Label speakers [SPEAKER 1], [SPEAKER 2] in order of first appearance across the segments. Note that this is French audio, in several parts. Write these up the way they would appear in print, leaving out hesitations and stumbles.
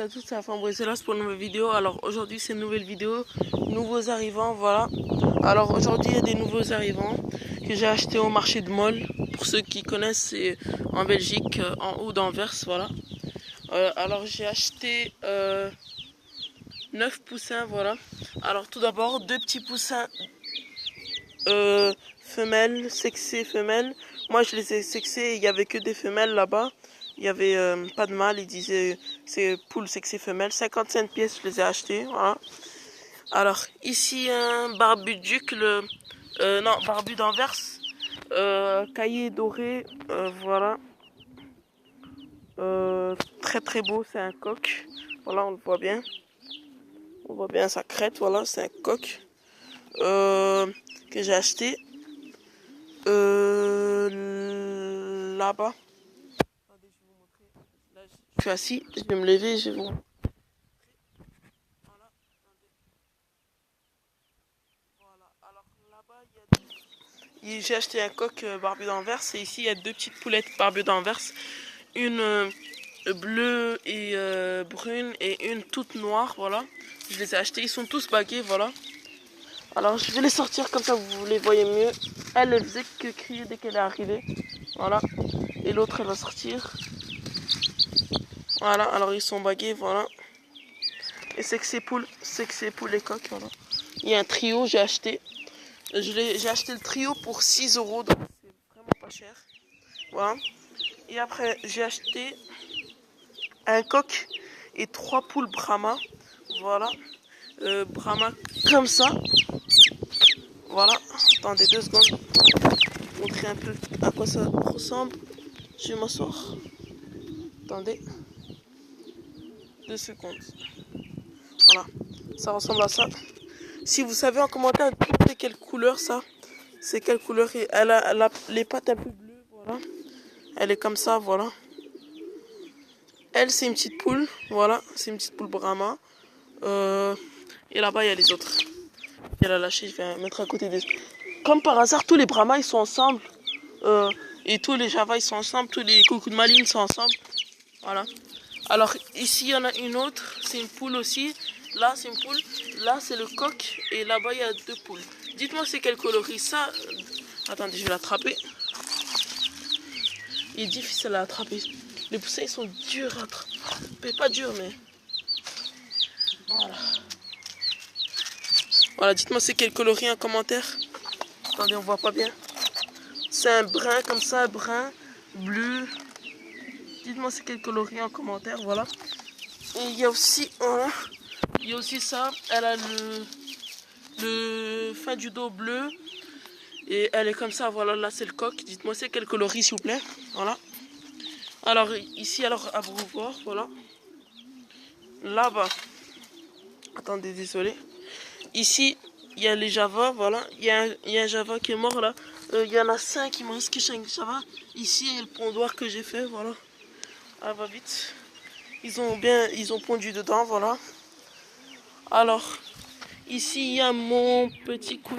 [SPEAKER 1] à tous, c'est la femme Brésilas pour une nouvelle vidéo. Alors aujourd'hui c'est une nouvelle vidéo, nouveaux arrivants, voilà. Alors aujourd'hui il y a des nouveaux arrivants que j'ai acheté au marché de Mol. Pour ceux qui connaissent, c'est en Belgique, en haut d'Anvers, voilà. Alors j'ai acheté 9 poussins, voilà. Alors tout d'abord, deux petits poussins femelles, sexées femelles. Moi je les ai sexées, il n'y avait que des femelles là-bas. Il n'y avait pas de mâle, ils disaient c'est poule sexée femelle. 55 pièces, je les ai achetées, voilà. Alors ici un barbu duc, non, barbu d'Anvers, caillé doré, voilà. Très très beau, c'est un coq. Voilà, on le voit bien. On voit bien sa crête, voilà, c'est un coq que j'ai acheté là-bas. Attendez, je vais vous montrer. Là, je suis assis, je vais me lever, je vais vous montrer. Voilà, attendez. Voilà, alors là-bas, j'ai acheté un coq barbu d'Anvers et ici il y a deux petites poulettes barbues d'Anvers. Une bleue et brune et une toute noire, voilà. Je les ai achetés, ils sont tous bagués, voilà. Alors je vais les sortir comme ça vous les voyez mieux. Elle faisait que crier dès qu'elle est arrivée, voilà. Et l'autre elle va sortir. Voilà, alors ils sont bagués, voilà. Et c'est que ces poules les coqs, voilà. Il y a un trio, j'ai acheté. J'ai acheté le trio pour 6 €, donc c'est vraiment pas cher. Voilà. Et après j'ai acheté un coq et 3 poules Brahma. Voilà. Brahma comme ça. Voilà. Attendez 2 secondes. Je vais vous montrer un peu à quoi ça ressemble. Je vais m'asseoir. Attendez. 2 secondes. Voilà. Ça ressemble à ça. Si vous savez en commentaire, dites quelle couleur ça. C'est quelle couleur. Elle a les pattes un peu bleues. Voilà. Elle est comme ça. Voilà. Elle, c'est une petite poule. Voilà. C'est une petite poule Brahma. Et là-bas, il y a les autres. Elle a lâché, je vais mettre à côté des... Comme par hasard, tous les Brahmas, ils sont ensemble. Et tous les Java, ils sont ensemble. Tous les coucous de Malines sont ensemble. Voilà. Alors, ici, il y en a une autre. C'est une poule aussi. Là, c'est une poule. Là, c'est le coq. Et là-bas, il y a 2 poules. Dites-moi, c'est quel coloris ça. Attendez, je vais l'attraper. Il est difficile à attraper. Les poussins, ils sont durs à attraper. Pas durs, mais... Voilà. Voilà, dites-moi c'est quel coloris en commentaire. Attendez, on voit pas bien. C'est un brun comme ça, brun, bleu. Dites-moi c'est quel coloris en commentaire, voilà. Et il y a aussi, voilà, il y a aussi ça. Elle a le fin du dos bleu. Et elle est comme ça, voilà, là c'est le coq. Dites-moi c'est quel coloris s'il vous plaît. Voilà. Alors ici, alors à vous voir, voilà. Là-bas. Attendez, désolé. Ici, il y a les Java, voilà. Il y a un Java qui est mort là. Il y en a 5, il me reste que 5 Java. Ici, il y a le pondoir que j'ai fait, voilà. Ah, va vite. Ils ont pondu dedans, voilà. Alors, ici, il y a mon petit coup.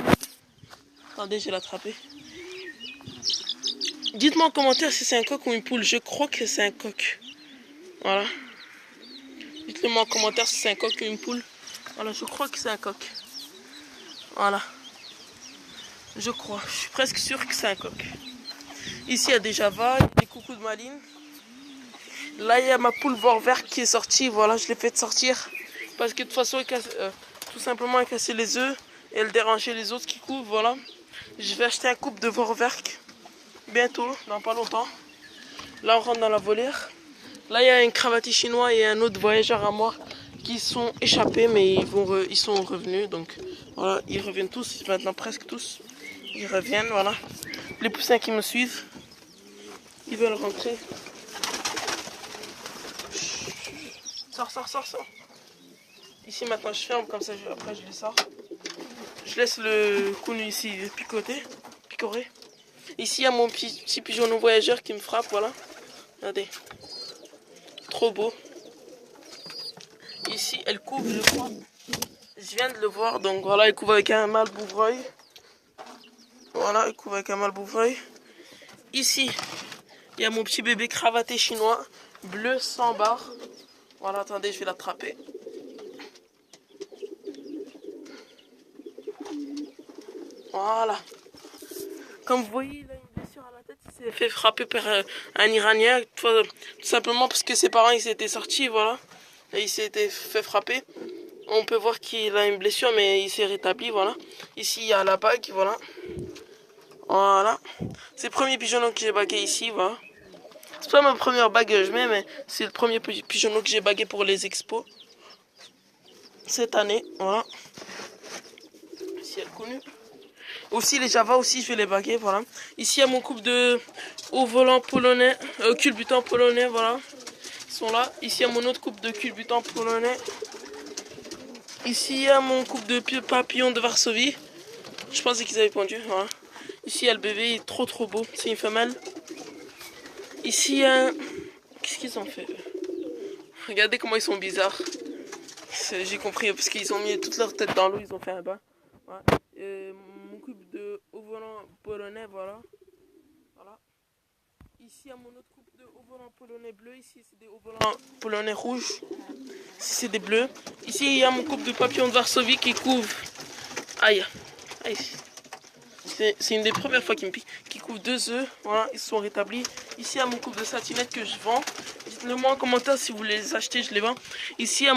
[SPEAKER 1] Attendez, je vais l'attraper. Dites-moi en commentaire si c'est un coq ou une poule. Je crois que c'est un coq. Voilà. Dites-le moi en commentaire si c'est un coq ou une poule. Voilà, je crois que c'est un coq. Voilà. Je crois. Je suis presque sûr que c'est un coq. Ici, il y a des Java, des coucous de Malines. Là, il y a ma poule vert qui est sortie. Voilà, je l'ai fait sortir. Parce que de toute façon, tout simplement, elle cassait les œufs. Et elle dérangeait les autres qui couvent. Voilà. Je vais acheter un couple de vert bientôt, dans pas longtemps. Là, on rentre dans la volière. Là, il y a un cravatier chinois et un autre voyageur à moi qui sont échappés, mais ils sont revenus. Donc, voilà, ils reviennent tous. Maintenant, presque tous. Ils reviennent, voilà. Les poussins qui me suivent, ils veulent rentrer. Sors. Ici maintenant je ferme, comme ça après je les sors. Je laisse le counu ici picorer. Ici il y a mon petit pigeon voyageur qui me frappe, voilà. Regardez. Trop beau. Ici elle couvre, je crois. Je viens de le voir, donc voilà, elle couvre avec un mâle bouvreuil. Voilà, elle couvre avec un mâle bouvreuil. Ici, il y a mon petit bébé cravaté chinois, bleu sans barre. Voilà, attendez, je vais l'attraper. Voilà. Comme vous voyez, il a une blessure à la tête. Il s'est fait frapper par un Iranien. Tout simplement parce que ses parents ils étaient sortis, voilà. Et il s'était fait frapper. On peut voir qu'il a une blessure, mais il s'est rétabli, voilà. Ici, il y a la bague, voilà. Voilà. C'est le premier pigeonneau que j'ai bagué ici, voilà. C'est pas ma première bague que je mets, mais c'est le premier pigeonneau que j'ai bagué pour les expos. Cette année, voilà. Ici, elle est connue. Aussi, les Java aussi, je vais les baguer, voilà. Ici, il y a mon couple de haut volant polonais, culbutant polonais, voilà. Ils sont là. Ici, il y a mon autre couple de culbutant polonais. Ici, il y a mon couple de papillons de Varsovie. Je pensais qu'ils avaient pondu, voilà. Ici, il y a le bébé, il est trop beau. C'est une femelle. Ici, il y a un... Qu'est-ce qu'ils ont fait? Regardez comment ils sont bizarres. J'ai compris, parce qu'ils ont mis toute leur tête dans l'eau, ils ont fait un bain. Voilà. Mon couple de haut volant polonais, voilà. Voilà. Ici, il y a mon autre couple de haut volant polonais bleu. Ici, c'est des hauts volants polonais rouges. Ici, c'est des bleus. Ici, il y a mon couple de papillons de Varsovie qui couvrent. Aïe. Aïe. C'est une des premières fois qu'ils me piquent. Qui couvrent 2 œufs. Voilà, ils se sont rétablis. Ici, il y a mon couple de satinettes que je vends. Dites-le moi en commentaire si vous voulez les acheter, je les vends. Ici, il y a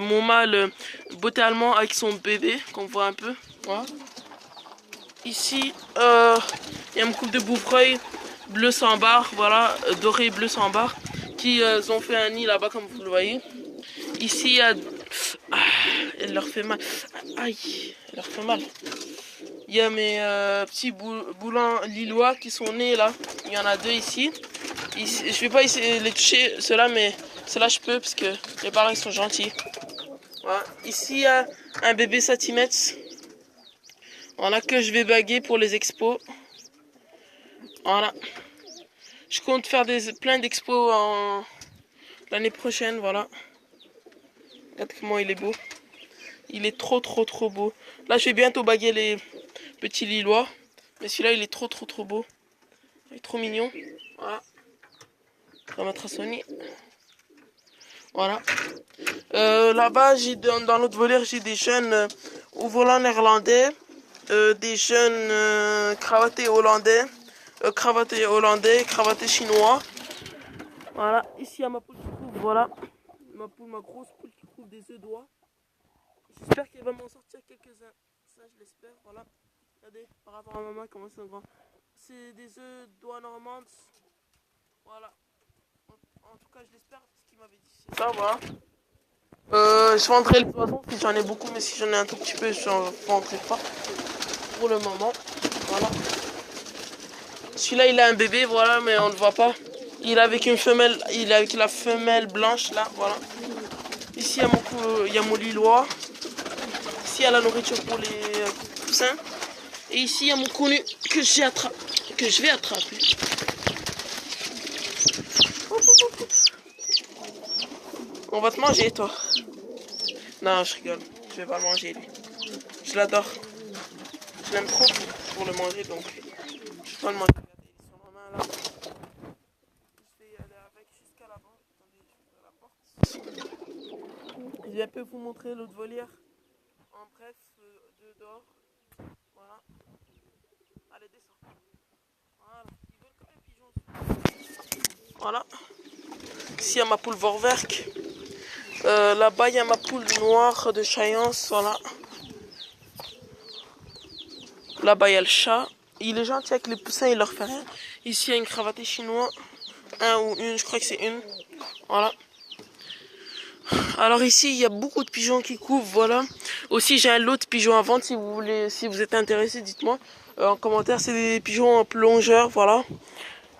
[SPEAKER 1] mon mâle beauté allemand avec son bébé, qu'on voit un peu. Voilà. Ici, il y a mon couple de bouvreuil bleu sans barre, voilà, doré et bleu sans barre, qui ont fait un nid là-bas comme vous le voyez. Ici, il y a... Ah, elle leur fait mal. Aïe, elle leur fait mal. Il y a mes petits boulons lillois qui sont nés là. Il y en a 2 ici. Je vais pas essayer de les toucher, ceux-là, mais ceux-là je peux parce que les parents ils sont gentils. Voilà. Ici, il y a un bébé satimètre. Voilà, que je vais baguer pour les expos. Voilà. Je compte faire plein d'expos l'année prochaine, voilà. Regarde comment il est beau. Il est trop beau. Là, je vais bientôt baguer les petits lillois. Mais celui-là, il est trop beau. Il est trop mignon. Voilà. On va mettre à Sony. Voilà. Là-bas, dans l'autre volière, j'ai des jeunes au volant néerlandais. Des jeunes cravatés hollandais. Cravatés chinois. Voilà. Ici, il y a ma poule qui couvre. Voilà. Ma grosse poule qui couvre des œufs d'oie. J'espère qu'elle va m'en sortir quelques-uns. Ça, je l'espère. Voilà. Regardez, par rapport à maman, comment c'est grand. C'est des œufs d'oie normande. Voilà. En tout cas, je l'espère, parce qu'il m'avait dit. C'est ça, voilà. Je vendrai le poisson si j'en ai beaucoup, mais si j'en ai un tout petit peu, je n'en vendrai pas. Pour le moment. Voilà. Celui-là, il a un bébé, voilà, mais on ne le voit pas. Il est avec une femelle, il est avec la femelle blanche, là, voilà. Ici, il y a mon lillois. Ici, il y a la nourriture pour les poussins. Et ici, il y a mon connu que je vais attraper. On va te manger, toi. Non, je rigole. Je vais pas le manger, lui. Je l'adore. Je l'aime trop pour le manger, donc je vais pas le manger. Regardez, sur ma main, là. Je vais y aller avec jusqu'à là-bas. Attendez, je vais ouvrir la porte. Je vais un peu vous montrer l'autre volière. En bref, de dehors. Voilà. Allez, descends. Voilà. Ils veulent quand même pigeons. Voilà. Ici, il y a ma poule Vorwerk. Là-bas, il y a ma poule noire de Chayance. Voilà. Là-bas, il y a le chat. Il est gentil avec les poussins, il leur fait rien. Ici, il y a une cravatée chinois. Un ou une, je crois que c'est une. Voilà. Alors ici, il y a beaucoup de pigeons qui couvrent, voilà. Aussi, j'ai un lot de pigeons à vendre, si vous êtes intéressé, dites-moi. En commentaire, c'est des pigeons plongeurs, voilà.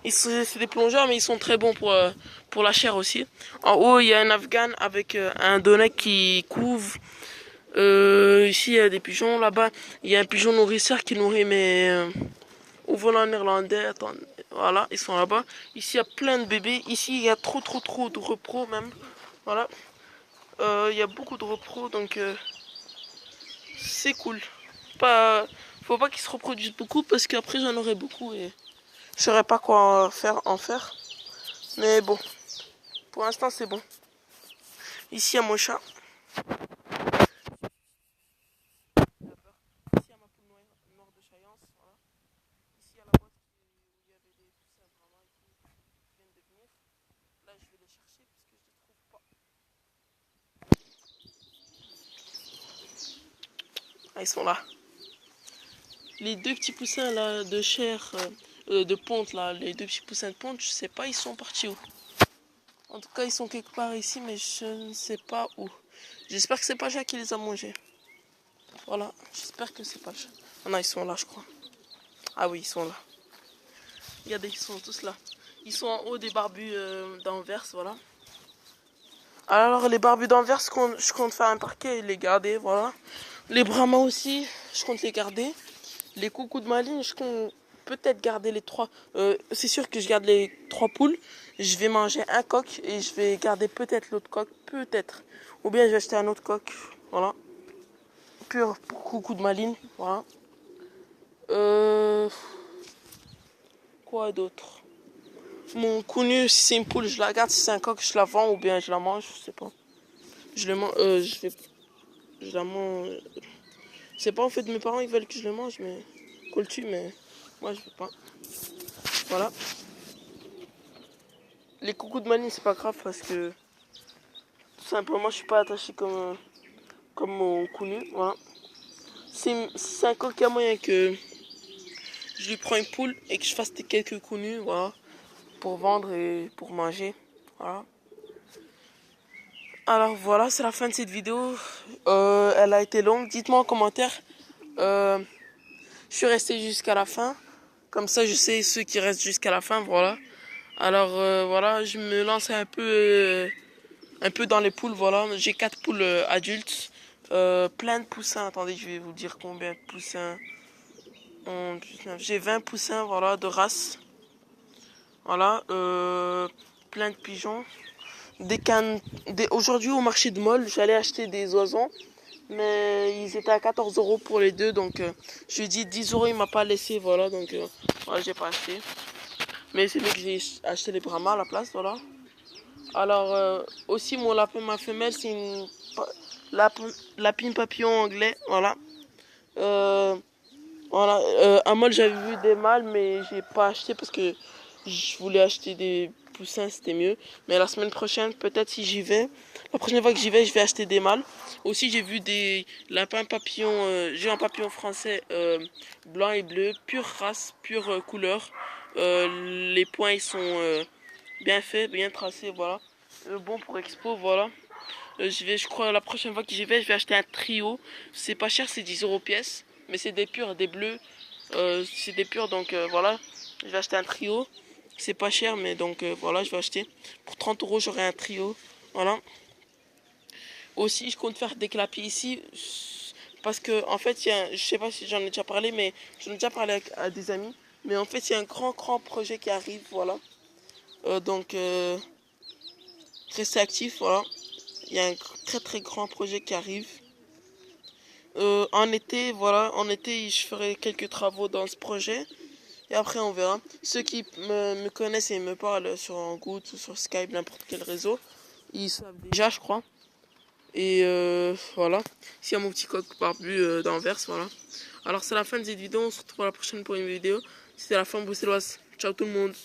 [SPEAKER 1] C'est des plongeurs, mais ils sont très bons pour la chair aussi. En haut, il y a un Afghan avec un Donek qui couvre. Ici, il y a des pigeons. Là-bas, il y a un pigeon nourrisseur qui nourrit mes au volant néerlandais. Attends, voilà, ils sont là-bas. Ici, il y a plein de bébés. Ici, il y a trop de repros même. Voilà. Il y a beaucoup de repros, donc c'est cool. Faut pas qu'ils se reproduisent beaucoup parce qu'après j'en aurai beaucoup et je saurais pas quoi en faire. Mais bon, Pour l'instant, c'est bon. Ici, il y a mon chat. Ici, il y a ma poule noire de Chayance. Voilà. Ici, il y a la boîte où il y avait des poussins vraiment qui viennent de venir. Là, je vais les chercher parce que je ne les trouve pas. Ah, ils sont là. Les deux petits poussins là de chair, de ponte là, les deux petits poussins de ponte, je sais pas, ils sont partis où. En tout cas, ils sont quelque part ici, mais je ne sais pas où. J'espère que c'est pas Jacques qui les a mangés. Voilà, j'espère que c'est pas Jacques. Ah non, ils sont là, je crois. Ah oui, ils sont là. Regardez, ils sont tous là. Ils sont en haut des barbus d'Anvers, voilà. Alors, les barbus d'Anvers, je compte faire un parquet et les garder, voilà. Les Brahmas aussi, je compte les garder. Les coucous de Malines, je compte peut-être garder les 3. C'est sûr que je garde les 3 poules. Je vais manger un coq et je vais garder peut-être l'autre coq, peut-être. Ou bien je vais acheter un autre coq, voilà. Pur pour coucou de Malines, voilà. Quoi d'autre? Mon connu, si c'est une poule, je la garde. Si c'est un coq, je la vends ou bien je la mange, je sais pas. Je le mange, je la mange. C'est pas en fait mes parents, ils veulent que je le mange, mais qu'on le tue, mais moi je veux pas. Voilà. Les coucous de Malines, c'est pas grave parce que tout simplement, je suis pas attaché comme mon connu, voilà. C'est un coq à moyen que je lui prends une poule et que je fasse des quelques connus, voilà, pour vendre et pour manger, voilà. Alors voilà, c'est la fin de cette vidéo. Elle a été longue. Dites-moi en commentaire. Je suis resté jusqu'à la fin. Comme ça, je sais ceux qui restent jusqu'à la fin, voilà. Alors voilà, je me lance un peu dans les poules, voilà. J'ai 4 poules adultes. Plein de poussins. Attendez, je vais vous dire combien de poussins. J'ai 20 poussins, voilà, de race. Voilà. Plein de pigeons. Des cannes. Aujourd'hui, au marché de Molle, j'allais acheter des oiseaux. Mais ils étaient à 14 € pour les deux. Donc, je lui ai dit 10 €, il m'a pas laissé. Voilà, donc, voilà, j'ai pas acheté. Mais c'est mieux que j'ai acheté les Brahmas à la place, voilà. Alors, aussi, mon lapin, ma femelle, c'est une lapine papillon anglais, voilà. Voilà, à Molle, j'avais vu des mâles, mais j'ai pas acheté parce que je voulais acheter des poussins, c'était mieux. Mais la semaine prochaine, peut-être si j'y vais, la prochaine fois que j'y vais, je vais acheter des mâles. Aussi, j'ai vu des lapins papillons, géants papillons français, blancs et bleus, pure race, pure couleur. Les points, ils sont bien faits, bien tracés, voilà. Bon pour expo, voilà. Je crois, la prochaine fois que j'y vais, je vais acheter un trio. C'est pas cher, c'est 10 € pièce. Mais c'est des purs, des bleus. C'est des purs, donc voilà. Je vais acheter un trio. C'est pas cher, mais donc voilà, je vais acheter. Pour 30 € j'aurai un trio. Voilà. Aussi, je compte faire des clapiers ici. Parce que, en fait, je sais pas si j'en ai déjà parlé, mais j'en ai déjà parlé à des amis. Mais en fait, il y a un grand projet qui arrive, voilà. Donc, restez actifs, voilà. Il y a un très grand projet qui arrive. En été, voilà, en été, je ferai quelques travaux dans ce projet. Et après, on verra. Ceux qui me connaissent et me parlent sur Hangout ou sur Skype, n'importe quel réseau, ils savent déjà, je crois. Et voilà. Ici, il y a mon petit coq barbu d'Anvers, voilà. Alors, c'est la fin de cette vidéo. On se retrouve à la prochaine pour une vidéo. C'était la fin bruxelloise. Ciao tout le monde.